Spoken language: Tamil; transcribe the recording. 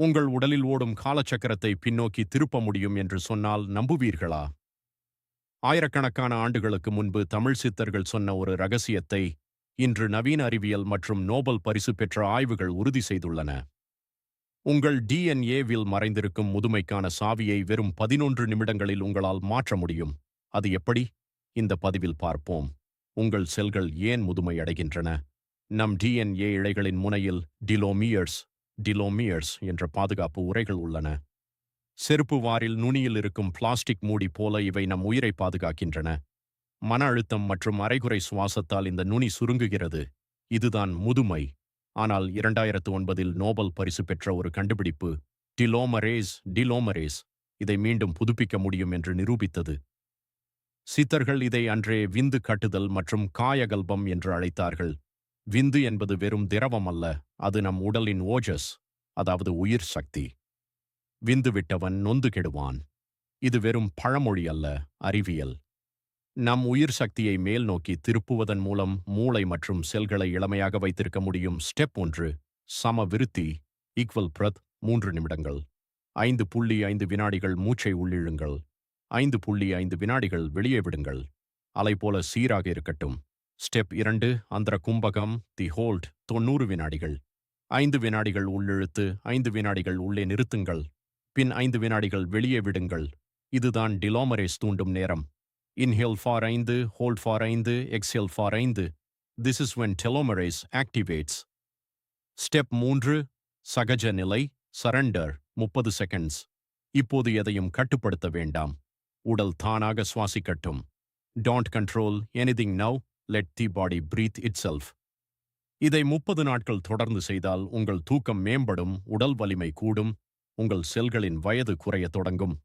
உங்கள் உடலில் ஓடும் காலச்சக்கரத்தை பின்னோக்கி திருப்ப முடியும் என்று சொன்னால் நம்புவீர்களா? ஆயிரக்கணக்கான ஆண்டுகளுக்கு முன்பு தமிழ் சித்தர்கள் சொன்ன ஒரு ரகசியத்தை இன்று நவீன அறிவியல் மற்றும் நோபல் பரிசு பெற்ற ஆய்வுகள் உறுதி செய்துள்ளன. உங்கள் டிஎன்ஏவில் மறைந்திருக்கும் முதுமைக்கான சாவியை வெறும் 11 நிமிடங்களில் உங்களால் மாற்ற முடியும். அது எப்படி? இந்த பதிவில் பார்ப்போம். உங்கள் செல்கள் ஏன் முதுமை அடைகின்றன? நம் டிஎன்ஏ இழைகளின் முனையில் டிலோமியர்ஸ் என்ற பாதுகாப்பு உறைகள் உள்ளன. செருப்பு வாரில் நுனியில் இருக்கும் பிளாஸ்டிக் மூடி போல இவை நம் உயிரை பாதுகாக்கின்றன. மன அழுத்தம் மற்றும் அரைகுறை சுவாசத்தால் இந்த நுனி சுருங்குகிறது. இதுதான் முதுமை. ஆனால் 2009 நோபல் பரிசு பெற்ற ஒரு கண்டுபிடிப்பு டிலோமரேஸ் இதை மீண்டும் புதுப்பிக்க முடியும் என்று நிரூபித்தது. சித்தர்கள் இதை அன்றே விந்து கட்டுதல் மற்றும் காயகல்பம் என்று அழைத்தார்கள். விந்து என்பது வெறும் திரவம் அல்ல, அது நம் உடலின் ஓஜஸ், அதாவது உயிர் சக்தி. விந்து விட்டவன் நொந்து கெடுவான். இது வெறும் பழமொழி அல்ல, அறிவியல். நம் உயிர் சக்தியை மேல் நோக்கி திருப்புவதன் மூலம் மூளை மற்றும் செல்களை இளமையாக வைத்திருக்க முடியும். ஸ்டெப் 1, சம விருத்தி ஈக்குவல் பிரத் 3 நிமிடங்கள். 5.5 வினாடிகள் மூச்சை உள்ளிழுங்கள். 5.5 வினாடிகள் வெளியே விடுங்கள். அலை போல சீராக இருக்கட்டும். ஸ்டெப் 2, அந்தர கும்பகம் தி ஹோல்ட் 90 வினாடிகள். 5 வினாடிகள் உள்ளிழுத்து 5 வினாடிகள் உள்ளே நிறுத்துங்கள். பின் 5 வினாடிகள் வெளியே விடுங்கள். இதுதான் டிலோமரேஸ் தூண்டும் நேரம். Inhale for 5, hold for 5, exhale for 5. This is when telomerase activates. Step 3, சகஜ நிலை சரண்டர் 30 செகண்ட்ஸ். இப்போது எதையும் கட்டுப்படுத்த வேண்டாம். உடல் தானாக சுவாசிக்கட்டும். Don't control anything now, let the body breathe itself. இதை 30 நாட்கள் தொடர்ந்து செய்தால் உங்கள் தூக்கம் மேம்படும், உடல் வலிமை கூடும், உங்கள் செல்களின் வயது குறையத் தொடங்கும்.